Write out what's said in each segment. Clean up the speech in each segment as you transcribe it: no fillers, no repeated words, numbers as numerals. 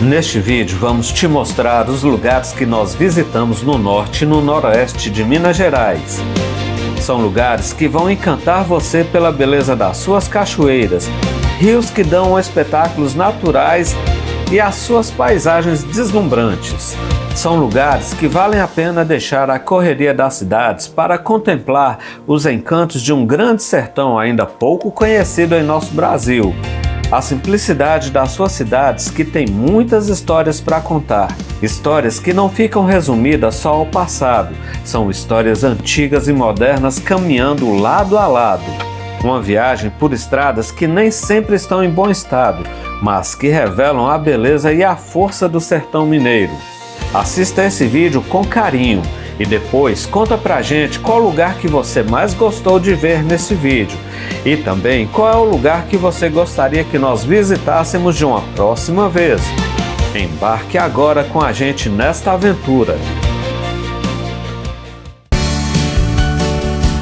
Neste vídeo vamos te mostrar os lugares que nós visitamos no norte e no noroeste de Minas Gerais. São lugares que vão encantar você pela beleza das suas cachoeiras, rios que dão espetáculos naturais e as suas paisagens deslumbrantes. São lugares que valem a pena deixar a correria das cidades para contemplar os encantos de um grande sertão ainda pouco conhecido em nosso Brasil. A simplicidade das suas cidades que tem muitas histórias para contar. Histórias que não ficam resumidas só ao passado, são histórias antigas e modernas caminhando lado a lado. Uma viagem por estradas que nem sempre estão em bom estado, mas que revelam a beleza e a força do sertão mineiro. Assista esse vídeo com carinho e depois conta pra gente qual lugar que você mais gostou de ver nesse vídeo e também qual é o lugar que você gostaria que nós visitássemos de uma próxima vez. Embarque agora com a gente nesta aventura.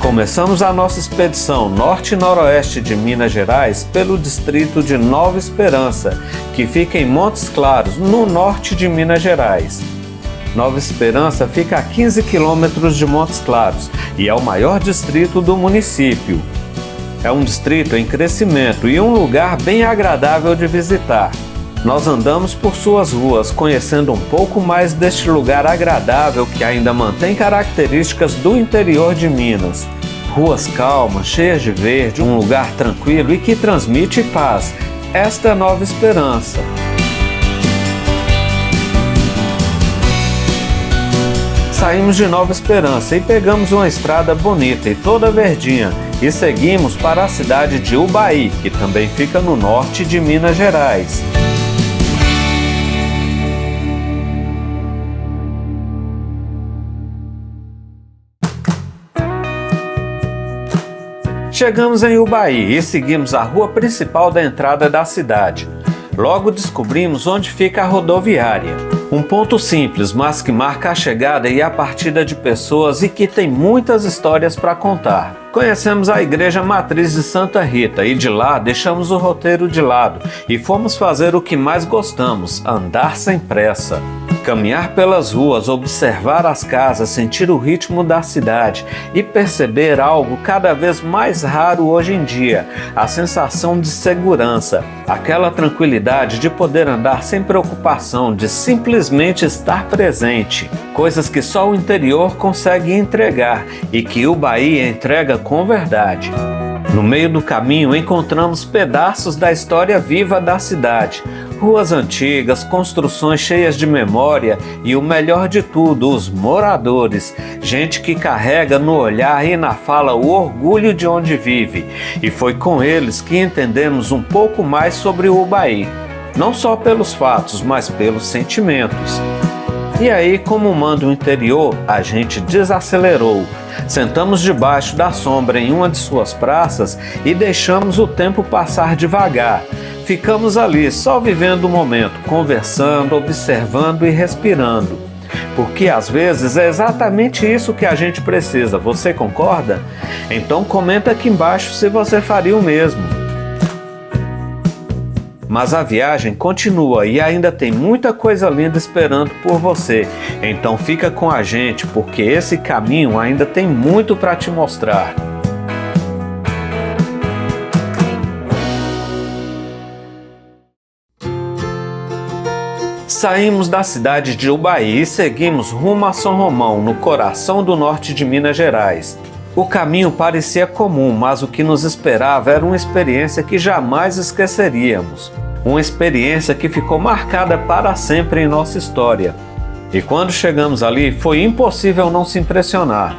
Começamos a nossa expedição norte e noroeste de Minas Gerais pelo distrito de Nova Esperança, que fica em Montes Claros, no norte de Minas Gerais. Nova Esperança fica a 15 quilômetros de Montes Claros e é o maior distrito do município. É um distrito em crescimento e um lugar bem agradável de visitar. Nós andamos por suas ruas, conhecendo um pouco mais deste lugar agradável que ainda mantém características do interior de Minas. Ruas calmas, cheias de verde, um lugar tranquilo e que transmite paz. Esta é Nova Esperança. Saímos de Nova Esperança e pegamos uma estrada bonita e toda verdinha e seguimos para a cidade de Ubaí, que também fica no norte de Minas Gerais. Chegamos em Ubaí e seguimos a rua principal da entrada da cidade. Logo descobrimos onde fica a rodoviária. Um ponto simples, mas que marca a chegada e a partida de pessoas e que tem muitas histórias para contar. Conhecemos a Igreja Matriz de Santa Rita e de lá deixamos o roteiro de lado e fomos fazer o que mais gostamos, andar sem pressa. Caminhar pelas ruas, observar as casas, sentir o ritmo da cidade e perceber algo cada vez mais raro hoje em dia, a sensação de segurança, aquela tranquilidade de poder andar sem preocupação, de simplesmente estar presente, coisas que só o interior consegue entregar e que Ubaí entrega com verdade. No meio do caminho encontramos pedaços da história viva da cidade, ruas antigas, construções cheias de memória e o melhor de tudo, os moradores, gente que carrega no olhar e na fala o orgulho de onde vive. E foi com eles que entendemos um pouco mais sobre o Ubaí, não só pelos fatos, mas pelos sentimentos. E aí, como manda o interior, a gente desacelerou. Sentamos debaixo da sombra em uma de suas praças e deixamos o tempo passar devagar. Ficamos ali só vivendo o momento, conversando, observando e respirando. Porque às vezes é exatamente isso que a gente precisa, você concorda? Então comenta aqui embaixo se você faria o mesmo. Mas a viagem continua e ainda tem muita coisa linda esperando por você. Então fica com a gente, porque esse caminho ainda tem muito para te mostrar. Saímos da cidade de Ubaí e seguimos rumo a São Romão, no coração do norte de Minas Gerais. O caminho parecia comum, mas o que nos esperava era uma experiência que jamais esqueceríamos. Uma experiência que ficou marcada para sempre em nossa história. E quando chegamos ali, foi impossível não se impressionar.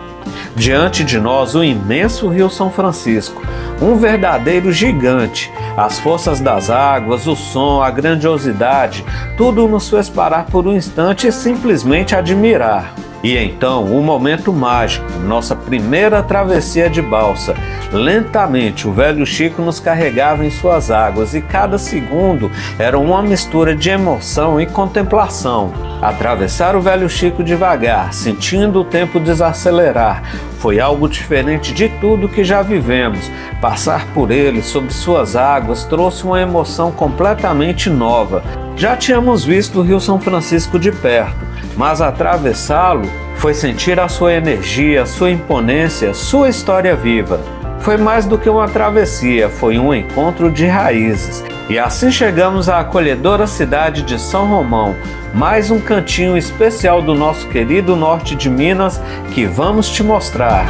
Diante de nós, o imenso Rio São Francisco, um verdadeiro gigante. As forças das águas, o som, a grandiosidade, tudo nos fez parar por um instante e simplesmente admirar. E então, o momento mágico, nossa primeira travessia de balsa. Lentamente, o velho Chico nos carregava em suas águas e cada segundo era uma mistura de emoção e contemplação. Atravessar o velho Chico devagar, sentindo o tempo desacelerar, Foi algo diferente de tudo que já vivemos. Passar por ele, sobre suas águas, trouxe uma emoção completamente nova. Já tínhamos visto o Rio São Francisco de perto, mas atravessá-lo foi sentir a sua energia, sua imponência, sua história viva. Foi mais do que uma travessia, foi um encontro de raízes. E assim chegamos à acolhedora cidade de São Romão, mais um cantinho especial do nosso querido norte de Minas que vamos te mostrar.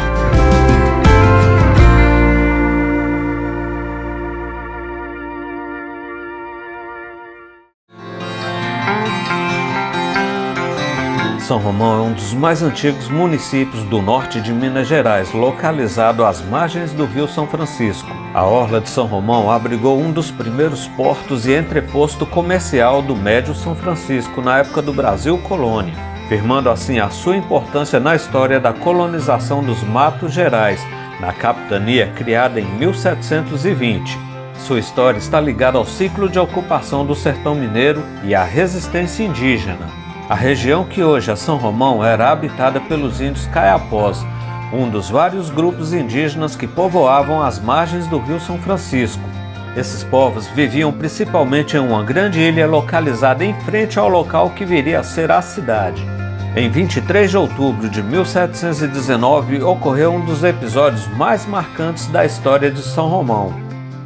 São Romão é um dos mais antigos municípios do norte de Minas Gerais, localizado às margens do Rio São Francisco. A orla de São Romão abrigou um dos primeiros portos e entreposto comercial do Médio São Francisco na época do Brasil colônia, firmando assim a sua importância na história da colonização dos Matos Gerais, na capitania criada em 1720. Sua história está ligada ao ciclo de ocupação do sertão mineiro e à resistência indígena. A região que hoje é São Romão era habitada pelos índios Caiapós, um dos vários grupos indígenas que povoavam as margens do Rio São Francisco. Esses povos viviam principalmente em uma grande ilha localizada em frente ao local que viria a ser a cidade. Em 23 de outubro de 1719 ocorreu um dos episódios mais marcantes da história de São Romão.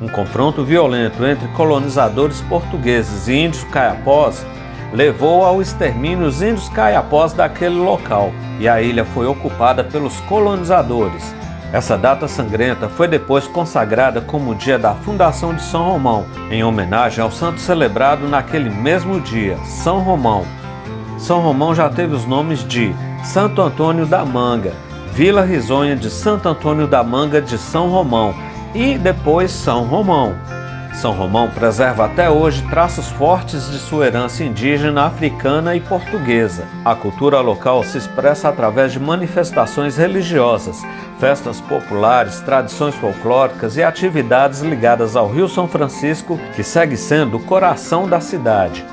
Um confronto violento entre colonizadores portugueses e índios Caiapós levou ao extermínio os índios Caiapós daquele local e a ilha foi ocupada pelos colonizadores. Essa data sangrenta foi depois consagrada como o dia da fundação de São Romão, em homenagem ao santo celebrado naquele mesmo dia, São Romão. São Romão já teve os nomes de Santo Antônio da Manga, Vila Risonha de Santo Antônio da Manga de São Romão e depois São Romão. São Romão preserva até hoje traços fortes de sua herança indígena, africana e portuguesa. A cultura local se expressa através de manifestações religiosas, festas populares, tradições folclóricas e atividades ligadas ao Rio São Francisco, que segue sendo o coração da cidade.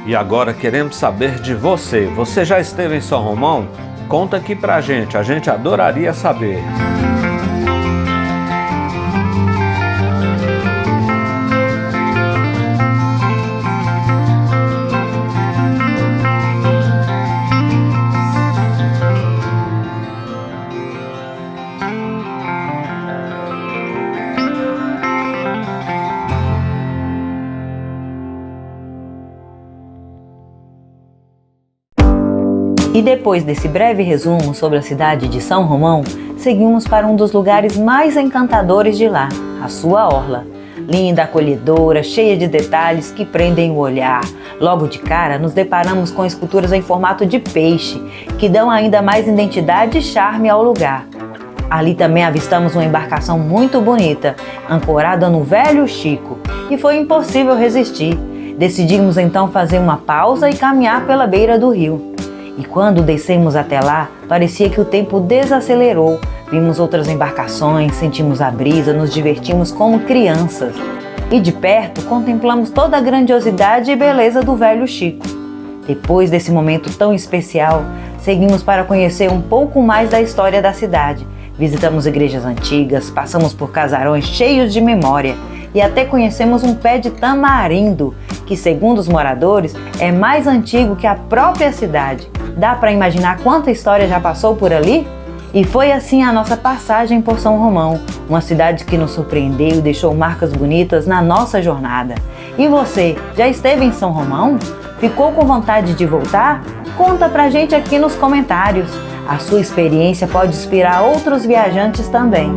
E agora queremos saber de você. Você já esteve em São Romão? Conta aqui pra gente, a gente adoraria saber. E depois desse breve resumo sobre a cidade de São Romão, seguimos para um dos lugares mais encantadores de lá, a sua orla. Linda, acolhedora, cheia de detalhes que prendem o olhar. Logo de cara, nos deparamos com esculturas em formato de peixe, que dão ainda mais identidade e charme ao lugar. Ali também avistamos uma embarcação muito bonita, ancorada no Velho Chico, e foi impossível resistir. Decidimos então fazer uma pausa e caminhar pela beira do rio. E quando descemos até lá, parecia que o tempo desacelerou. Vimos outras embarcações, sentimos a brisa, nos divertimos como crianças. E de perto, contemplamos toda a grandiosidade e beleza do Velho Chico. Depois desse momento tão especial, seguimos para conhecer um pouco mais da história da cidade. Visitamos igrejas antigas, passamos por casarões cheios de memória e até conhecemos um pé de tamarindo, que, segundo os moradores, é mais antigo que a própria cidade. Dá para imaginar quanta história já passou por ali? E foi assim a nossa passagem por São Romão, uma cidade que nos surpreendeu e deixou marcas bonitas na nossa jornada. E você, já esteve em São Romão? Ficou com vontade de voltar? Conta pra gente aqui nos comentários. A sua experiência pode inspirar outros viajantes também.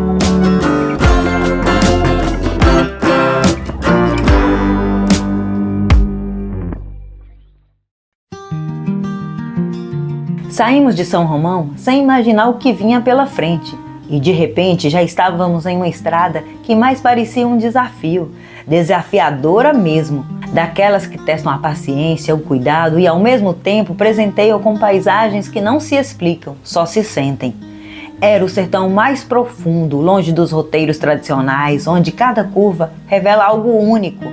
Saímos de São Romão sem imaginar o que vinha pela frente e de repente já estávamos em uma estrada que mais parecia um desafio, desafiadora mesmo, daquelas que testam a paciência, o cuidado e ao mesmo tempo presenteiam com paisagens que não se explicam, só se sentem. Era o sertão mais profundo, longe dos roteiros tradicionais, onde cada curva revela algo único.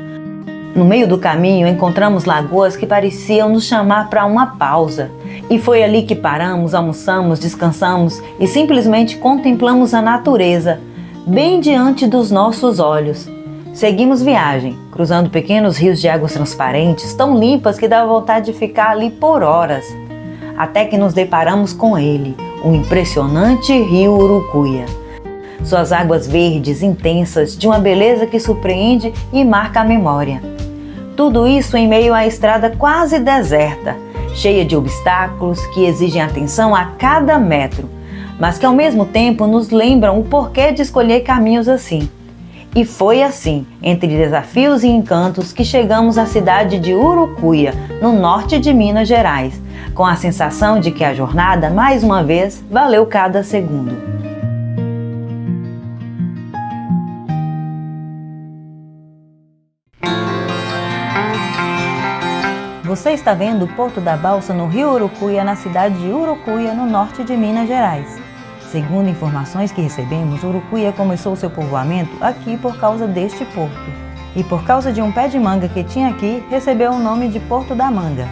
No meio do caminho encontramos lagoas que pareciam nos chamar para uma pausa. E foi ali que paramos, almoçamos, descansamos e simplesmente contemplamos a natureza, bem diante dos nossos olhos. Seguimos viagem, cruzando pequenos rios de águas transparentes, tão limpas que dava vontade de ficar ali por horas. Até que nos deparamos com ele, o impressionante rio Urucuia. Suas águas verdes, intensas, de uma beleza que surpreende e marca a memória. Tudo isso em meio à estrada quase deserta, cheia de obstáculos que exigem atenção a cada metro, mas que ao mesmo tempo nos lembram o porquê de escolher caminhos assim. E foi assim, entre desafios e encantos, que chegamos à cidade de Urucuia, no norte de Minas Gerais, com a sensação de que a jornada, mais uma vez, valeu cada segundo. Você está vendo o Porto da Balsa no rio Urucuia, na cidade de Urucuia, no norte de Minas Gerais. Segundo informações que recebemos, Urucuia começou seu povoamento aqui por causa deste porto. E por causa de um pé de manga que tinha aqui, recebeu o nome de Porto da Manga.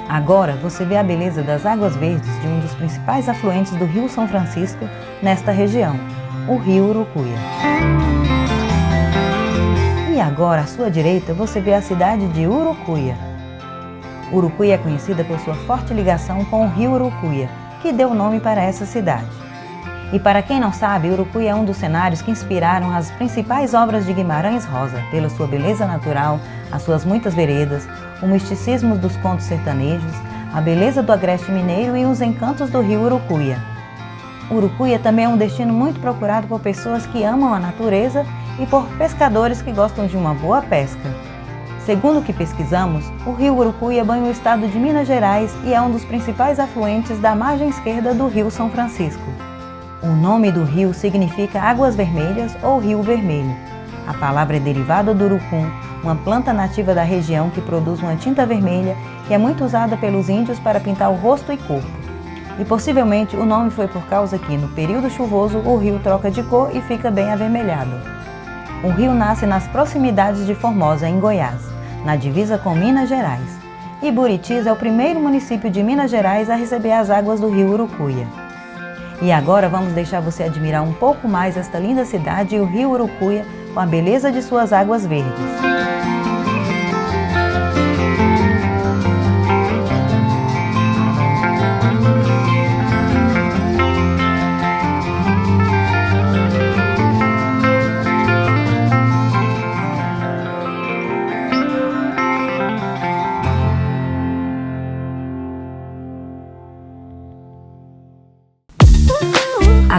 Agora você vê a beleza das águas verdes de um dos principais afluentes do Rio São Francisco nesta região, o rio Urucuia. E agora, à sua direita, você vê a cidade de Urucuia. Urucuia é conhecida por sua forte ligação com o rio Urucuia, que deu nome para essa cidade. E para quem não sabe, Urucuia é um dos cenários que inspiraram as principais obras de Guimarães Rosa, pela sua beleza natural, as suas muitas veredas, o misticismo dos contos sertanejos, a beleza do agreste mineiro e os encantos do rio Urucuia. Urucuia também é um destino muito procurado por pessoas que amam a natureza e por pescadores que gostam de uma boa pesca. Segundo o que pesquisamos, o rio Urucuia banha o estado de Minas Gerais e é um dos principais afluentes da margem esquerda do rio São Francisco. O nome do rio significa Águas Vermelhas ou Rio Vermelho. A palavra é derivada do urucum, uma planta nativa da região que produz uma tinta vermelha que é muito usada pelos índios para pintar o rosto e corpo. E possivelmente o nome foi por causa que, no período chuvoso, o rio troca de cor e fica bem avermelhado. O rio nasce nas proximidades de Formosa, em Goiás, na divisa com Minas Gerais. E Buritis é o primeiro município de Minas Gerais a receber as águas do rio Urucuia. E agora vamos deixar você admirar um pouco mais esta linda cidade e o rio Urucuia com a beleza de suas águas verdes.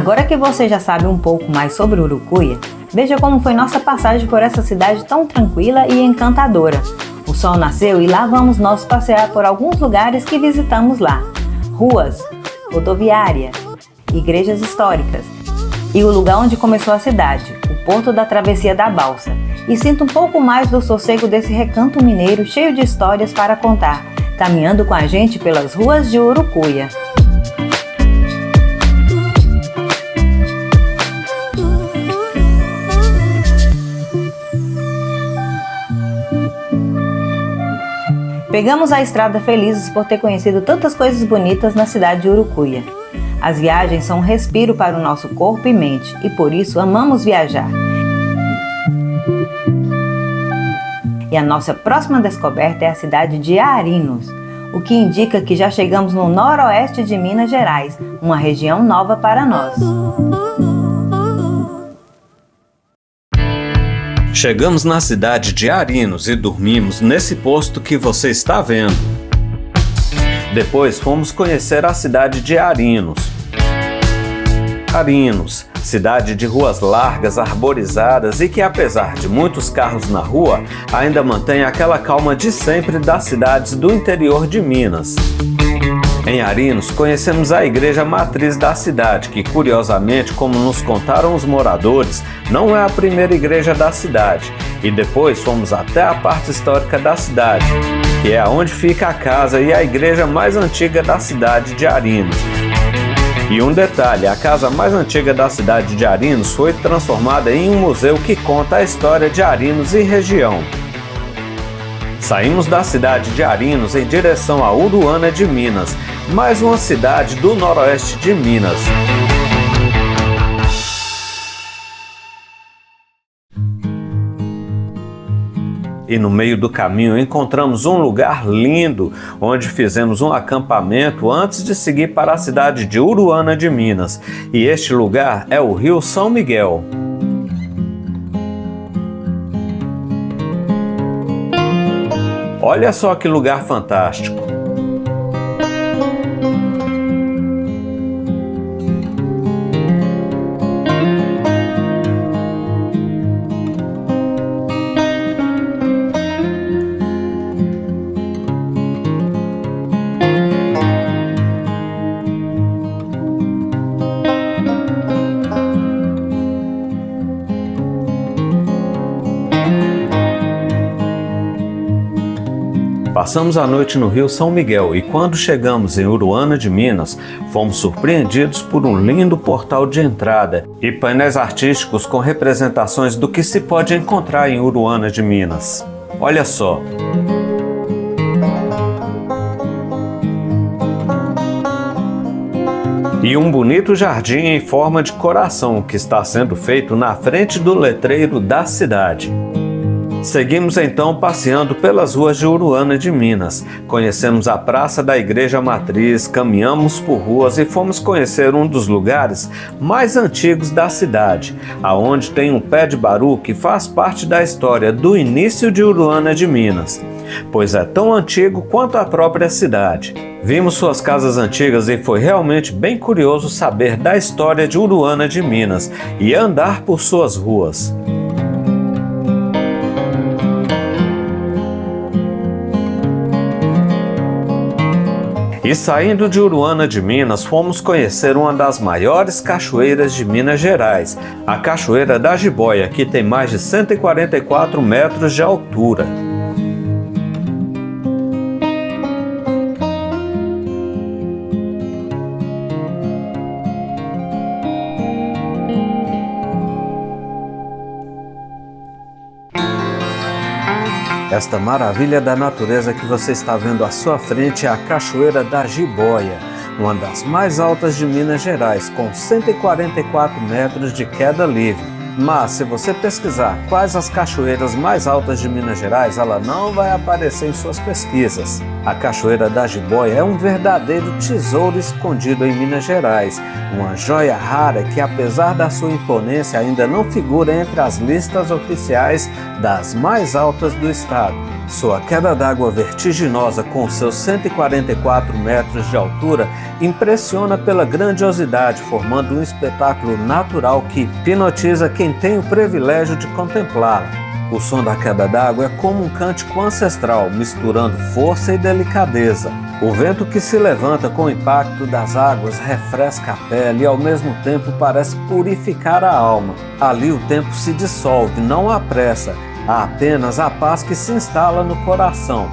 Agora que você já sabe um pouco mais sobre Urucuia, veja como foi nossa passagem por essa cidade tão tranquila e encantadora. O sol nasceu e lá vamos nós passear por alguns lugares que visitamos lá. Ruas, rodoviária, igrejas históricas e o lugar onde começou a cidade, o Porto da Travessia da Balsa. E sinta um pouco mais do sossego desse recanto mineiro cheio de histórias para contar, caminhando com a gente pelas ruas de Urucuia. Pegamos a estrada felizes por ter conhecido tantas coisas bonitas na cidade de Urucuia. As viagens são um respiro para o nosso corpo e mente e por isso amamos viajar. E a nossa próxima descoberta é a cidade de Arinos, o que indica que já chegamos no noroeste de Minas Gerais, uma região nova para nós. Chegamos na cidade de Arinos e dormimos nesse posto que você está vendo. Depois fomos conhecer a cidade de Arinos. Arinos, cidade de ruas largas, arborizadas e que, apesar de muitos carros na rua, ainda mantém aquela calma de sempre das cidades do interior de Minas. Em Arinos, conhecemos a igreja matriz da cidade, que, curiosamente, como nos contaram os moradores, não é a primeira igreja da cidade. E depois fomos até a parte histórica da cidade, que é onde fica a casa e a igreja mais antiga da cidade de Arinos. E um detalhe, a casa mais antiga da cidade de Arinos foi transformada em um museu que conta a história de Arinos e região. Saímos da cidade de Arinos em direção a Uruana de Minas, mais uma cidade do noroeste de Minas. E no meio do caminho encontramos um lugar lindo, onde fizemos um acampamento antes de seguir para a cidade de Uruana de Minas. E este lugar é o Rio São Miguel. Olha só que lugar fantástico! Passamos a noite no Rio São Miguel e quando chegamos em Uruana de Minas, fomos surpreendidos por um lindo portal de entrada e painéis artísticos com representações do que se pode encontrar em Uruana de Minas. Olha só! E um bonito jardim em forma de coração que está sendo feito na frente do letreiro da cidade. Seguimos então passeando pelas ruas de Uruana de Minas. Conhecemos a Praça da Igreja Matriz, caminhamos por ruas e fomos conhecer um dos lugares mais antigos da cidade, aonde tem um pé de baru que faz parte da história do início de Uruana de Minas, pois é tão antigo quanto a própria cidade. Vimos suas casas antigas e foi realmente bem curioso saber da história de Uruana de Minas e andar por suas ruas. E saindo de Uruana de Minas, fomos conhecer uma das maiores cachoeiras de Minas Gerais, a Cachoeira da Jiboia, que tem mais de 144 metros de altura. Esta maravilha da natureza que você está vendo à sua frente é a Cachoeira da Jiboia, uma das mais altas de Minas Gerais, com 144 metros de queda livre. Mas se você pesquisar quais as cachoeiras mais altas de Minas Gerais, ela não vai aparecer em suas pesquisas. A Cachoeira da Jiboia é um verdadeiro tesouro escondido em Minas Gerais, uma joia rara que, apesar da sua imponência, ainda não figura entre as listas oficiais das mais altas do estado. Sua queda d'água vertiginosa com seus 144 metros de altura impressiona pela grandiosidade, formando um espetáculo natural que hipnotiza quem tem o privilégio de contemplá-la. O som da queda d'água é como um cântico ancestral, misturando força e delicadeza. O vento que se levanta com o impacto das águas refresca a pele e ao mesmo tempo parece purificar a alma. Ali o tempo se dissolve, não há pressa, há apenas a paz que se instala no coração.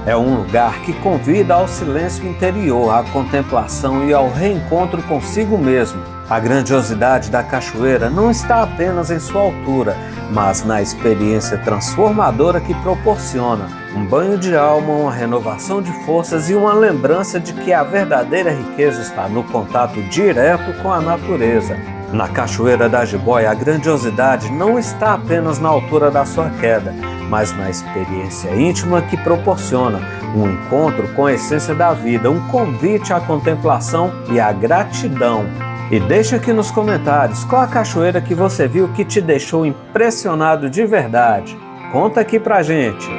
É um lugar que convida ao silêncio interior, à contemplação e ao reencontro consigo mesmo. A grandiosidade da cachoeira não está apenas em sua altura, mas na experiência transformadora que proporciona. Um banho de alma, uma renovação de forças e uma lembrança de que a verdadeira riqueza está no contato direto com a natureza. Na Cachoeira da Jiboia, a grandiosidade não está apenas na altura da sua queda, mas na experiência íntima que proporciona, um encontro com a essência da vida, um convite à contemplação e à gratidão. E deixa aqui nos comentários qual a cachoeira que você viu que te deixou impressionado de verdade. Conta aqui pra gente!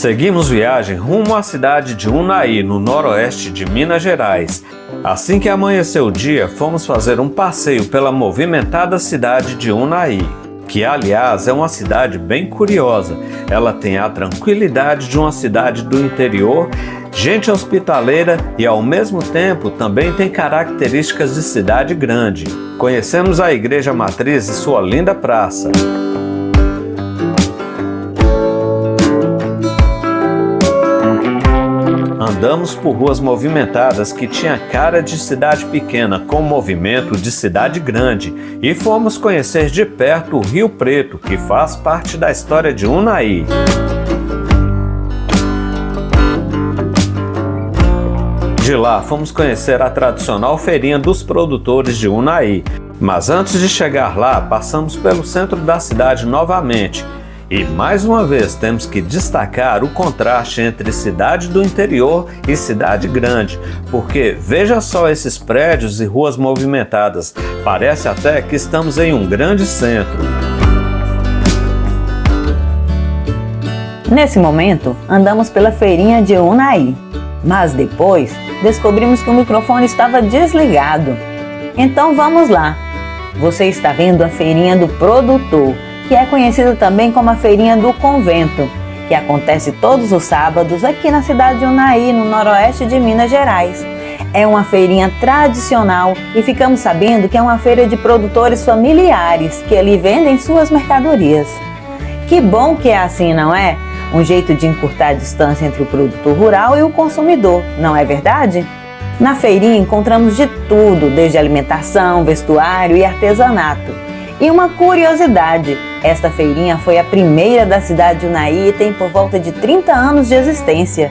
Seguimos viagem rumo à cidade de Unai, no noroeste de Minas Gerais. Assim que amanheceu o dia, fomos fazer um passeio pela movimentada cidade de Unai, que aliás é uma cidade bem curiosa. Ela tem a tranquilidade de uma cidade do interior, gente hospitaleira e ao mesmo tempo também tem características de cidade grande. Conhecemos a Igreja Matriz e sua linda praça. andamos por ruas movimentadas que tinha cara de cidade pequena com movimento de cidade grande e fomos conhecer de perto o Rio Preto, que faz parte da história de Unai. De lá fomos conhecer a tradicional feirinha dos produtores de Unai, mas antes de chegar lá passamos pelo centro da cidade novamente. E mais uma vez temos que destacar o contraste entre cidade do interior e cidade grande, porque veja só esses prédios e ruas movimentadas, parece até que estamos em um grande centro. Nesse momento, andamos pela feirinha de Unai, mas depois descobrimos que o microfone estava desligado. Então vamos lá! Você está vendo a feirinha do produtor, que é conhecida também como a feirinha do convento, que acontece todos os sábados aqui na cidade de Unai, no noroeste de Minas Gerais. É uma feirinha tradicional e ficamos sabendo que é uma feira de produtores familiares que ali vendem suas mercadorias. Que bom que é assim, não é? Um jeito de encurtar a distância entre o produtor rural e o consumidor, não é verdade? Na feirinha encontramos de tudo, desde alimentação, vestuário e artesanato. E uma curiosidade, esta feirinha foi a primeira da cidade de Unai e tem por volta de 30 anos de existência.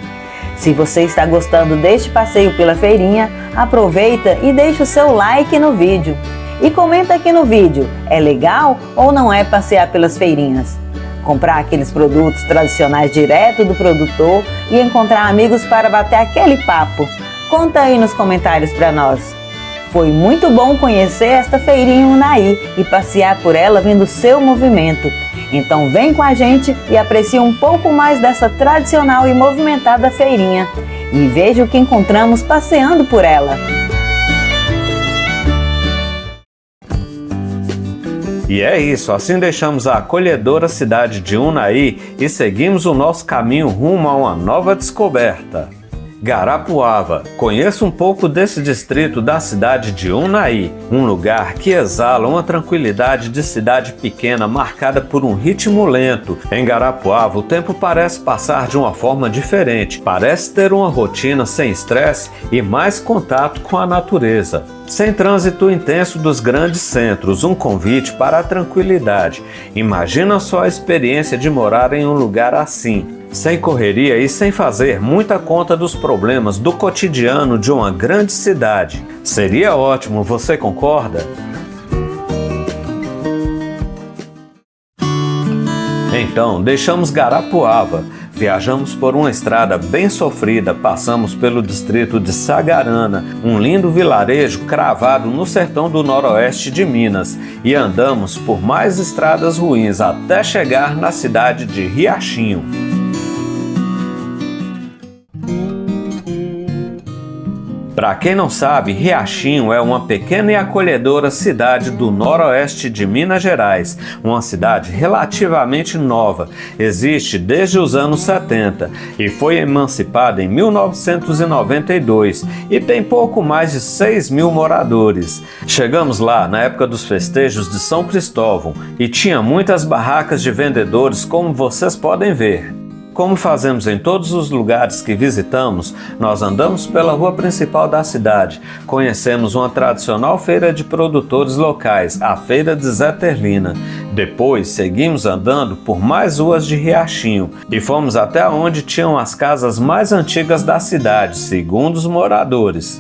Se você está gostando deste passeio pela feirinha, aproveita e deixa o seu like no vídeo. E comenta aqui no vídeo, é legal ou não é passear pelas feirinhas? Comprar aqueles produtos tradicionais direto do produtor e encontrar amigos para bater aquele papo? Conta aí nos comentários para nós. Foi muito bom conhecer esta feirinha em Unai e passear por ela vendo o seu movimento. Então vem com a gente e aprecie um pouco mais dessa tradicional e movimentada feirinha. E veja o que encontramos passeando por ela. E é isso, assim deixamos a acolhedora cidade de Unai e seguimos o nosso caminho rumo a uma nova descoberta. Garapuava. Conheça um pouco desse distrito da cidade de Unai, um lugar que exala uma tranquilidade de cidade pequena marcada por um ritmo lento. Em Garapuava, o tempo parece passar de uma forma diferente, parece ter uma rotina sem estresse e mais contato com a natureza. Sem trânsito intenso dos grandes centros, um convite para a tranquilidade. Imagina só a experiência de morar em um lugar assim, sem correria e sem fazer muita conta dos problemas do cotidiano de uma grande cidade. Seria ótimo, você concorda? Então, deixamos Garapuava, viajamos por uma estrada bem sofrida, passamos pelo distrito de Sagarana, um lindo vilarejo cravado no sertão do noroeste de Minas, e andamos por mais estradas ruins até chegar na cidade de Riachinho. Para quem não sabe, Riachinho é uma pequena e acolhedora cidade do noroeste de Minas Gerais, uma cidade relativamente nova, existe desde os anos 70 e foi emancipada em 1992 e tem pouco mais de 6.000 moradores. Chegamos lá na época dos festejos de São Cristóvão e tinha muitas barracas de vendedores, como vocês podem ver. Como fazemos em todos os lugares que visitamos, nós andamos pela rua principal da cidade, conhecemos uma tradicional feira de produtores locais, a Feira de Zé Terlina. Depois seguimos andando por mais ruas de Riachinho e fomos até onde tinham as casas mais antigas da cidade, segundo os moradores.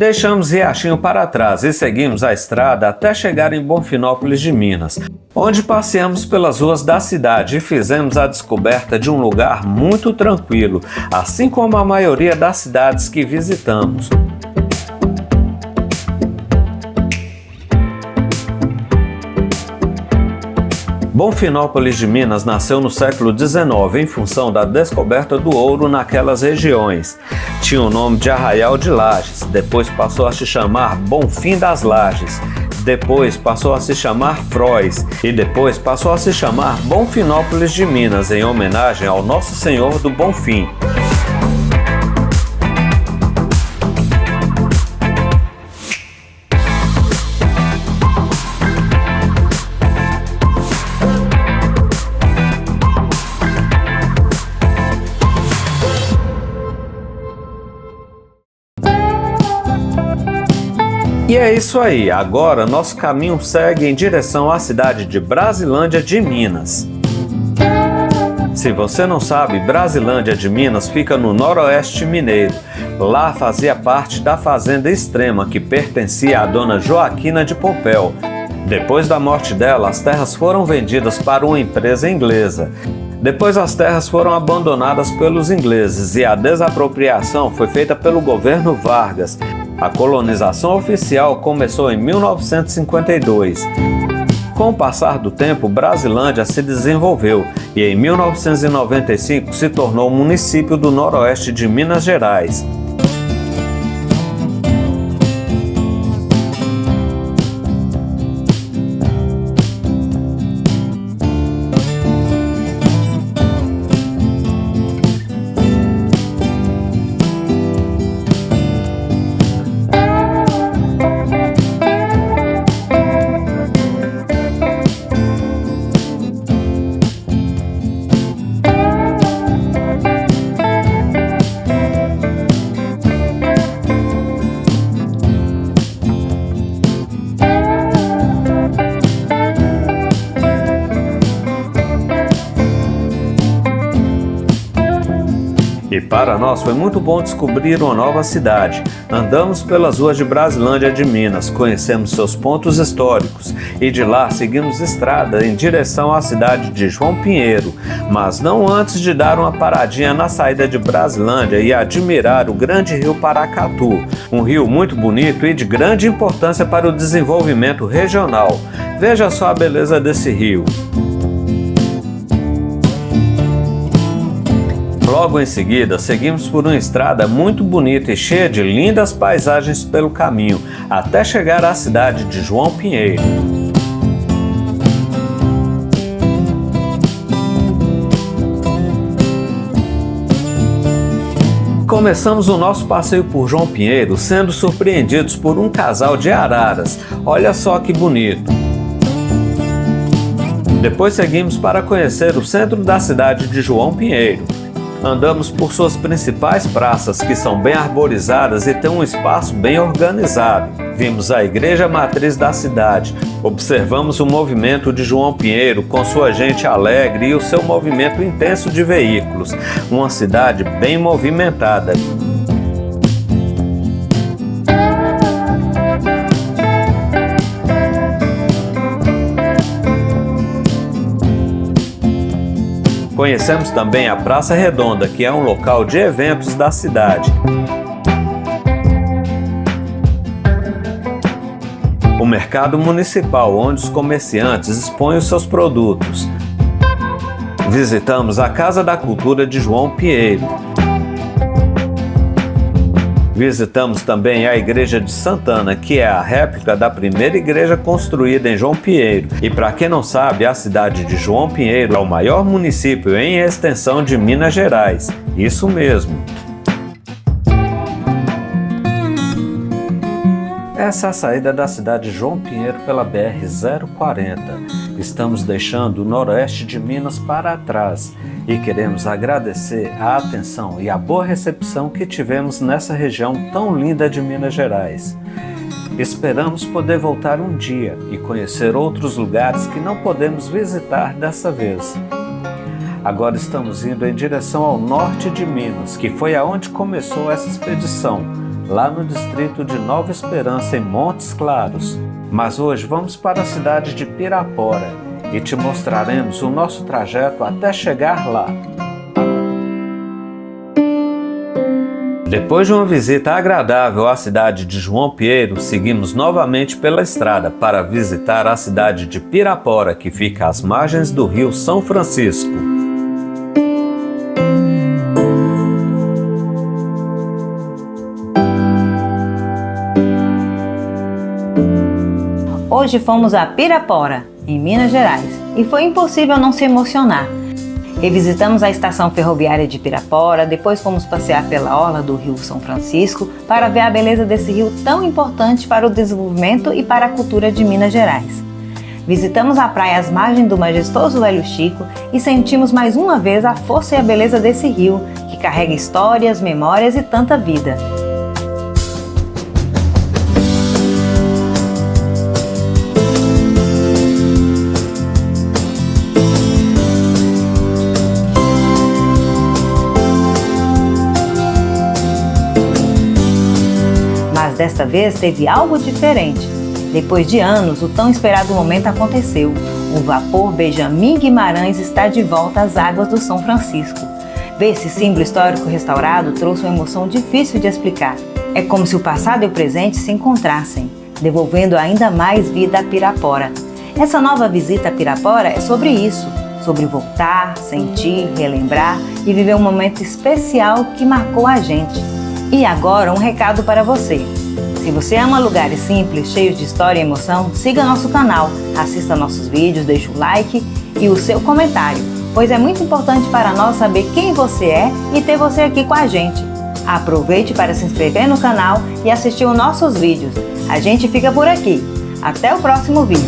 Deixamos Riachinho para trás e seguimos a estrada até chegar em Bonfinópolis de Minas, onde passeamos pelas ruas da cidade e fizemos a descoberta de um lugar muito tranquilo, assim como a maioria das cidades que visitamos. Bonfinópolis de Minas nasceu no século XIX em função da descoberta do ouro naquelas regiões. Tinha o nome de Arraial de Lages, depois passou a se chamar Bonfim das Lages. depois passou a se chamar Frois e depois passou a se chamar Bonfinópolis de Minas, em homenagem ao Nosso Senhor do Bonfim. E é isso aí, agora nosso caminho segue em direção à cidade de Brasilândia de Minas. Se você não sabe, Brasilândia de Minas fica no noroeste mineiro. Lá fazia parte da Fazenda Extrema, que pertencia à dona Joaquina de Pompéu. Depois da morte dela, as terras foram vendidas para uma empresa inglesa. Depois as terras foram abandonadas pelos ingleses e a desapropriação foi feita pelo governo Vargas. A colonização oficial começou em 1952. Com o passar do tempo, Brasilândia se desenvolveu e em 1995 se tornou município do noroeste de Minas Gerais. E para nós foi muito bom descobrir uma nova cidade. Andamos pelas ruas de Brasilândia de Minas, conhecemos seus pontos históricos e de lá seguimos estrada em direção à cidade de João Pinheiro, mas não antes de dar uma paradinha na saída de Brasilândia e admirar o grande rio Paracatu, um rio muito bonito e de grande importância para o desenvolvimento regional. Veja só a beleza desse rio. Logo em seguida, seguimos por uma estrada muito bonita e cheia de lindas paisagens pelo caminho, até chegar à cidade de João Pinheiro. Começamos o nosso passeio por João Pinheiro sendo surpreendidos por um casal de araras. Olha só que bonito! Depois seguimos para conhecer o centro da cidade de João Pinheiro. Andamos por suas principais praças, que são bem arborizadas e têm um espaço bem organizado. Vimos a igreja matriz da cidade, observamos o movimento de João Pinheiro com sua gente alegre e o seu movimento intenso de veículos. Uma cidade bem movimentada. Conhecemos também a Praça Redonda, que é um local de eventos da cidade. O mercado municipal, onde os comerciantes expõem os seus produtos. Visitamos a Casa da Cultura de João Pinheiro. Visitamos também a Igreja de Santana, que é a réplica da primeira igreja construída em João Pinheiro. E para quem não sabe, a cidade de João Pinheiro é o maior município em extensão de Minas Gerais. Isso mesmo. Essa é a saída da cidade de João Pinheiro pela BR-040. Estamos deixando o noroeste de Minas para trás e queremos agradecer a atenção e a boa recepção que tivemos nessa região tão linda de Minas Gerais. Esperamos poder voltar um dia e conhecer outros lugares que não podemos visitar dessa vez. Agora estamos indo em direção ao norte de Minas, que foi aonde começou essa expedição, lá no distrito de Nova Esperança, em Montes Claros. Mas hoje vamos para a cidade de Pirapora e te mostraremos o nosso trajeto até chegar lá. Depois de uma visita agradável à cidade de João Pinheiro, seguimos novamente pela estrada para visitar a cidade de Pirapora, que fica às margens do rio São Francisco. Hoje fomos a Pirapora, em Minas Gerais, e foi impossível não se emocionar. Revisitamos a estação ferroviária de Pirapora, depois fomos passear pela orla do Rio São Francisco para ver a beleza desse rio tão importante para o desenvolvimento e para a cultura de Minas Gerais. Visitamos a praia às margens do majestoso Velho Chico e sentimos mais uma vez a força e a beleza desse rio, que carrega histórias, memórias e tanta vida. Mas desta vez teve algo diferente. Depois de anos, o tão esperado momento aconteceu. O vapor Benjamin Guimarães está de volta às águas do São Francisco. Ver esse símbolo histórico restaurado trouxe uma emoção difícil de explicar. É como se o passado e o presente se encontrassem, devolvendo ainda mais vida a Pirapora. Essa nova visita a Pirapora é sobre isso, sobre voltar, sentir, relembrar e viver um momento especial que marcou a gente. E agora um recado para você. Se você ama lugares simples, cheios de história e emoção, siga nosso canal, assista nossos vídeos, deixe o like e o seu comentário, pois é muito importante para nós saber quem você é e ter você aqui com a gente. Aproveite para se inscrever no canal e assistir os nossos vídeos. A gente fica por aqui. Até o próximo vídeo.